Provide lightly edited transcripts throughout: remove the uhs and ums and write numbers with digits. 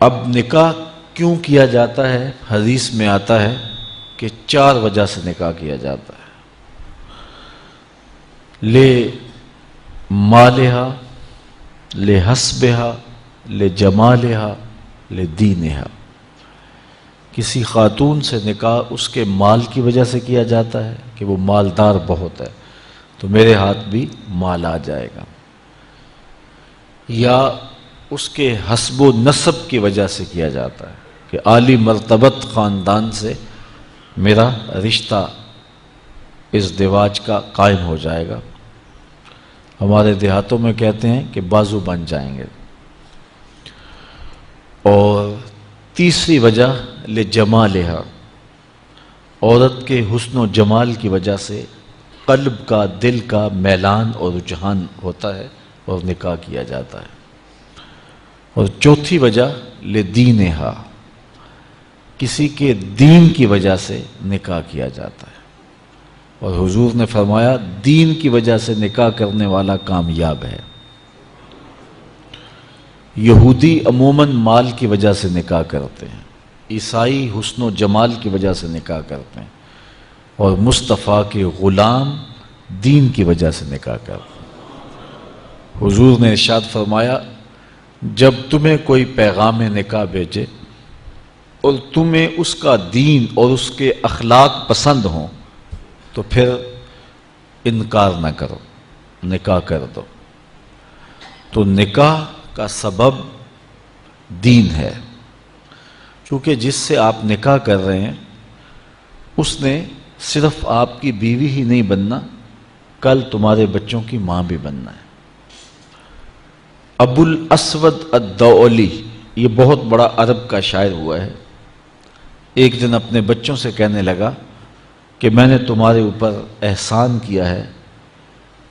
اب نکاح کیوں کیا جاتا ہے؟ حدیث میں آتا ہے کہ 4 وجہ سے نکاح کیا جاتا ہے۔ لے مالہا، لے حسبہا، لے جمالہا، لے دینہا۔ کسی خاتون سے نکاح اس کے مال کی وجہ سے کیا جاتا ہے کہ وہ مالدار بہت ہے تو میرے ہاتھ بھی مال آ جائے گا، یا اس کے حسب و نسب کی وجہ سے کیا جاتا ہے کہ عالی مرتبت خاندان سے میرا رشتہ ازدواج کا قائم ہو جائے گا۔ ہمارے دیہاتوں میں کہتے ہیں کہ بازو بن جائیں گے۔ اور تیسری وجہ لجمالہا، عورت کے حسن و جمال کی وجہ سے قلب کا، دل کا میلان اور رجحان ہوتا ہے اور نکاح کیا جاتا ہے۔ اور چوتھی وجہ لدینہا، کسی کے دین کی وجہ سے نکاح کیا جاتا ہے، اور حضور نے فرمایا دین کی وجہ سے نکاح کرنے والا کامیاب ہے۔ یہودی عموماً مال کی وجہ سے نکاح کرتے ہیں، عیسائی حسن و جمال کی وجہ سے نکاح کرتے ہیں، اور مصطفیٰ کے غلام دین کی وجہ سے نکاح کرتے ہیں۔ حضور نے ارشاد فرمایا جب تمہیں کوئی پیغام نکاح بھیجے اور تمہیں اس کا دین اور اس کے اخلاق پسند ہوں تو پھر انکار نہ کرو، نکاح کر دو۔ تو نکاح کا سبب دین ہے، چونکہ جس سے آپ نکاح کر رہے ہیں اس نے صرف آپ کی بیوی ہی نہیں بننا، کل تمہارے بچوں کی ماں بھی بننا ہے۔ ابو الاسود الدؤلی، یہ بہت بڑا عرب کا شاعر ہوا ہے، ایک دن اپنے بچوں سے کہنے لگا کہ میں نے تمہارے اوپر احسان کیا ہے،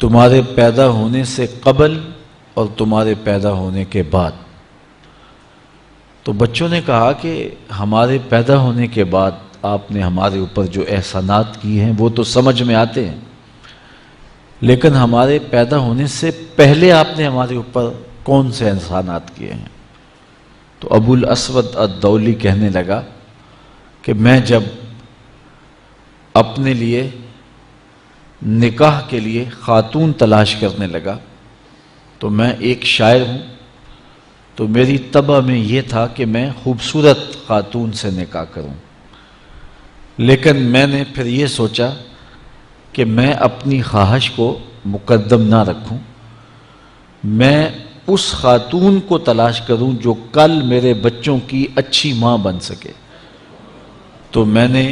تمہارے پیدا ہونے سے قبل اور تمہارے پیدا ہونے کے بعد۔ تو بچوں نے کہا کہ ہمارے پیدا ہونے کے بعد آپ نے ہمارے اوپر جو احسانات کیے ہیں وہ تو سمجھ میں آتے ہیں، لیکن ہمارے پیدا ہونے سے پہلے آپ نے ہمارے اوپر کون سے احسانات کیے ہیں؟ تو ابو الاسود الدؤلی کہنے لگا کہ میں جب اپنے لیے نکاح کے لیے خاتون تلاش کرنے لگا تو میں ایک شاعر ہوں، تو میری طبع میں یہ تھا کہ میں خوبصورت خاتون سے نکاح کروں، لیکن میں نے پھر یہ سوچا کہ میں اپنی خواہش کو مقدم نہ رکھوں، میں اس خاتون کو تلاش کروں جو کل میرے بچوں کی اچھی ماں بن سکے۔ تو میں نے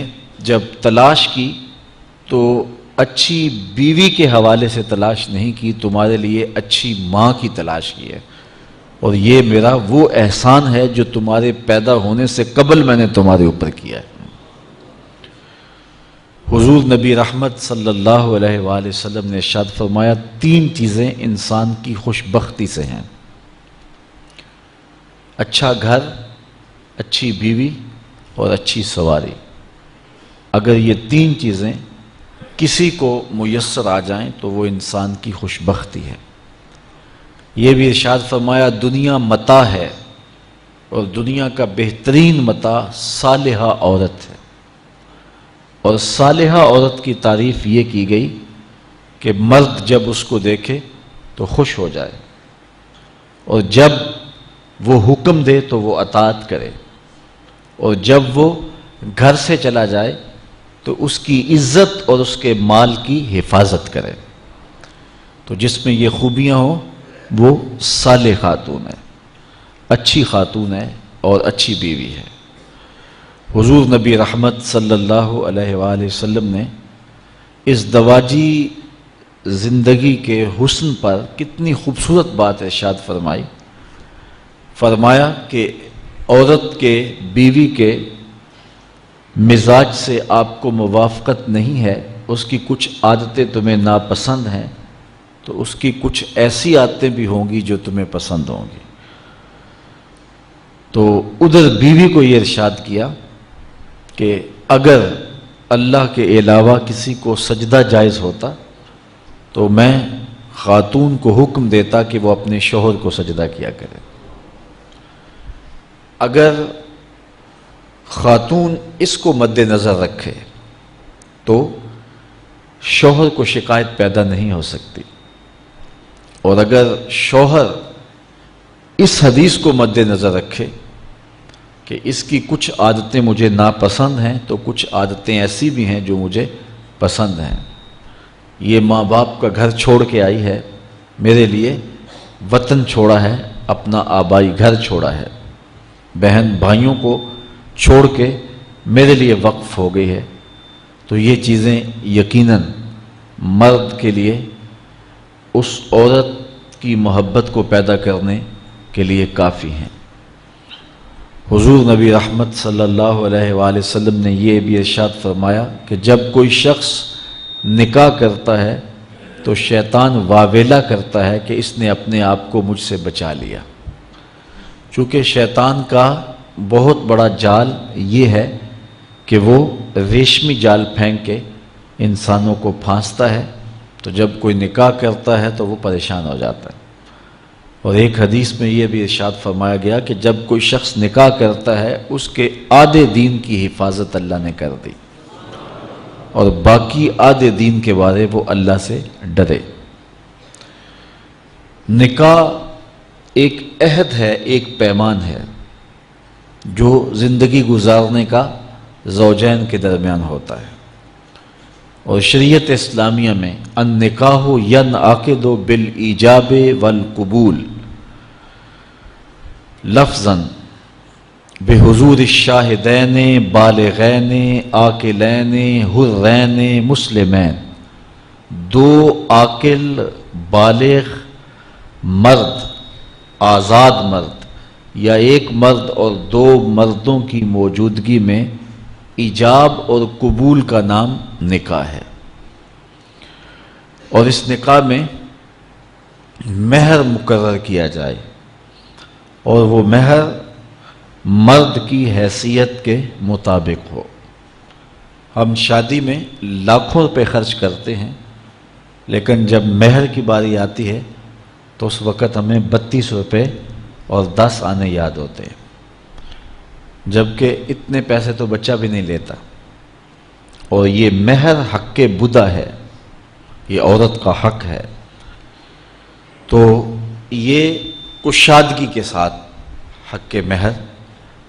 جب تلاش کی تو اچھی بیوی کے حوالے سے تلاش نہیں کی، تمہارے لیے اچھی ماں کی تلاش کی ہے، اور یہ میرا وہ احسان ہے جو تمہارے پیدا ہونے سے قبل میں نے تمہارے اوپر کیا ہے۔ حضور نبی رحمت صلی اللہ علیہ وآلہ وسلم نے ارشاد فرمایا 3 چیزیں انسان کی خوش بختی سے ہیں، اچھا گھر، اچھی بیوی اور اچھی سواری۔ اگر یہ 3 چیزیں کسی کو میسر آ جائیں تو وہ انسان کی خوش بختی ہے۔ یہ بھی ارشاد فرمایا دنیا متاع ہے اور دنیا کا بہترین متاع صالحہ عورت ہے، اور صالحہ عورت کی تعریف یہ کی گئی کہ مرد جب اس کو دیکھے تو خوش ہو جائے، اور جب وہ حکم دے تو وہ اطاعت کرے، اور جب وہ گھر سے چلا جائے تو اس کی عزت اور اس کے مال کی حفاظت کرے۔ تو جس میں یہ خوبیاں ہوں وہ صالح خاتون ہے، اچھی خاتون ہے اور اچھی بیوی ہے۔ حضور نبی رحمت صلی اللہ علیہ وآلہ وسلم نے ازدواجی زندگی کے حسن پر کتنی خوبصورت بات ارشاد فرمائی، فرمایا کہ عورت کے، بیوی کے مزاج سے آپ کو موافقت نہیں ہے، اس کی کچھ عادتیں تمہیں ناپسند ہیں تو اس کی کچھ ایسی عادتیں بھی ہوں گی جو تمہیں پسند ہوں گی۔ تو ادھر بیوی کو یہ ارشاد کیا کہ اگر اللہ کے علاوہ کسی کو سجدہ جائز ہوتا تو میں خاتون کو حکم دیتا کہ وہ اپنے شوہر کو سجدہ کیا کرے۔ اگر خاتون اس کو مد نظر رکھے تو شوہر کو شکایت پیدا نہیں ہو سکتی، اور اگر شوہر اس حدیث کو مد نظر رکھے کہ اس کی کچھ عادتیں مجھے ناپسند ہیں تو کچھ عادتیں ایسی بھی ہیں جو مجھے پسند ہیں، یہ ماں باپ کا گھر چھوڑ کے آئی ہے، میرے لیے وطن چھوڑا ہے، اپنا آبائی گھر چھوڑا ہے، بہن بھائیوں کو چھوڑ کے میرے لیے وقف ہو گئی ہے، تو یہ چیزیں یقیناً مرد کے لیے اس عورت کی محبت کو پیدا کرنے کے لیے کافی ہیں۔ حضور نبی رحمت صلی اللہ علیہ وآلہ وسلم نے یہ بھی ارشاد فرمایا کہ جب کوئی شخص نکاح کرتا ہے تو شیطان واویلا کرتا ہے کہ اس نے اپنے آپ کو مجھ سے بچا لیا، چونکہ شیطان کا بہت بڑا جال یہ ہے کہ وہ ریشمی جال پھینک کے انسانوں کو پھانستا ہے، تو جب کوئی نکاح کرتا ہے تو وہ پریشان ہو جاتا ہے۔ اور ایک حدیث میں یہ بھی ارشاد فرمایا گیا کہ جب کوئی شخص نکاح کرتا ہے اس کے آدھے دین کی حفاظت اللہ نے کر دی، اور باقی آدھے دین کے بارے وہ اللہ سے ڈرے۔ نکاح ایک عہد ہے، ایک پیمان ہے جو زندگی گزارنے کا زوجین کے درمیان ہوتا ہے، اور شریعت اسلامیہ میں النکاح ینعقد بالایجاب والقبول لفظاً بحضور الشاہدین بالغین عاقلین حرین مسلمین، دو عاقل بالغ مرد، آزاد مرد، یا ایک مرد اور دو مردوں کی موجودگی میں ایجاب اور قبول کا نام نکاح ہے۔ اور اس نکاح میں مہر مقرر کیا جائے، اور وہ مہر مرد کی حیثیت کے مطابق ہو۔ ہم شادی میں لاکھوں روپے خرچ کرتے ہیں، لیکن جب مہر کی باری آتی ہے تو اس وقت ہمیں 32 روپے اور 10 آنے یاد ہوتے ہیں، جبکہ اتنے پیسے تو بچہ بھی نہیں لیتا۔ اور یہ مہر حق بدا ہے، یہ عورت کا حق ہے، تو یہ کشادگی کے ساتھ حق مہر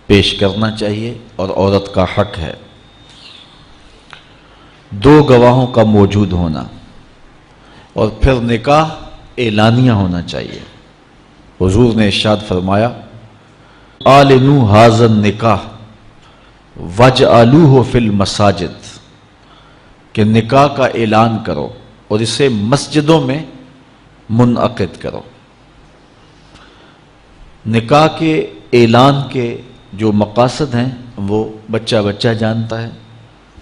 پیش کرنا چاہیے، اور عورت کا حق ہے۔ دو گواہوں کا موجود ہونا، اور پھر نکاح اعلانیہ ہونا چاہیے۔ حضور نے ارشاد فرمایا اعلنوا ھذا النکاح واجعلوہ فی المساجد، کہ نکاح کا اعلان کرو اور اسے مسجدوں میں منعقد کرو۔ نکاح کے اعلان کے جو مقاصد ہیں وہ بچہ بچہ جانتا ہے،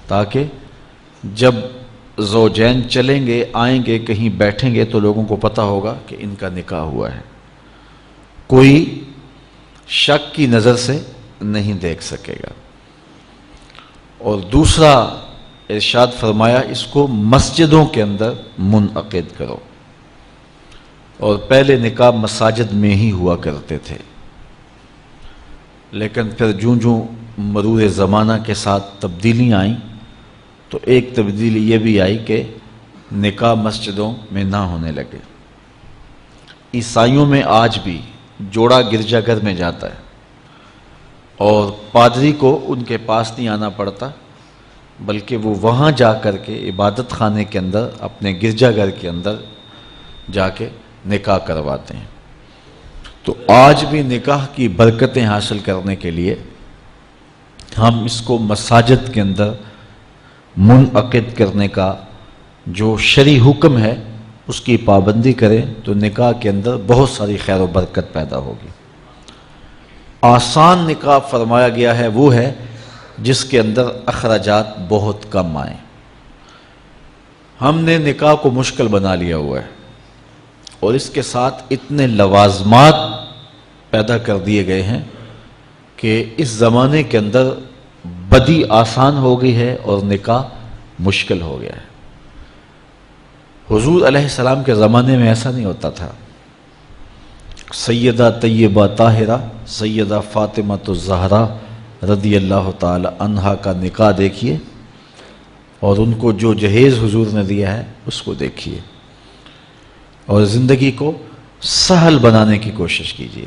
تاکہ جب زوجین چلیں گے آئیں گے کہیں بیٹھیں گے تو لوگوں کو پتہ ہوگا کہ ان کا نکاح ہوا ہے، کوئی شک کی نظر سے نہیں دیکھ سکے گا۔ اور دوسرا ارشاد فرمایا اس کو مسجدوں کے اندر منعقد کرو، اور پہلے نکاح مساجد میں ہی ہوا کرتے تھے، لیکن پھر جوں مرور زمانہ کے ساتھ تبدیلیاں آئیں تو ایک تبدیلی یہ بھی آئی کہ نکاح مسجدوں میں نہ ہونے لگے۔ عیسائیوں میں آج بھی جوڑا گرجا گھر میں جاتا ہے، اور پادری کو ان کے پاس نہیں آنا پڑتا، بلکہ وہ وہاں جا کر کے عبادت خانے کے اندر اپنے گرجا گھر کے اندر جا کے نکاح کرواتے ہیں۔ تو آج بھی نکاح کی برکتیں حاصل کرنے کے لیے ہم اس کو مساجد کے اندر منعقد کرنے کا جو شرعی حکم ہے اس کی پابندی کریں تو نکاح کے اندر بہت ساری خیر و برکت پیدا ہوگی۔ آسان نکاح فرمایا گیا ہے وہ ہے جس کے اندر اخراجات بہت کم آئیں۔ ہم نے نکاح کو مشکل بنا لیا ہوا ہے، اور اس کے ساتھ اتنے لوازمات پیدا کر دیے گئے ہیں کہ اس زمانے کے اندر بدی آسان ہو گئی ہے اور نکاح مشکل ہو گیا ہے۔ حضور علیہ السلام کے زمانے میں ایسا نہیں ہوتا تھا۔ سیدہ طیبہ طاہرہ سیدہ فاطمۃ الزہرا رضی اللہ تعالی عنہا کا نکاح دیکھیے اور ان کو جو جہیز حضور نے دیا ہے اس کو دیکھیے اور زندگی کو سہل بنانے کی کوشش کیجیے۔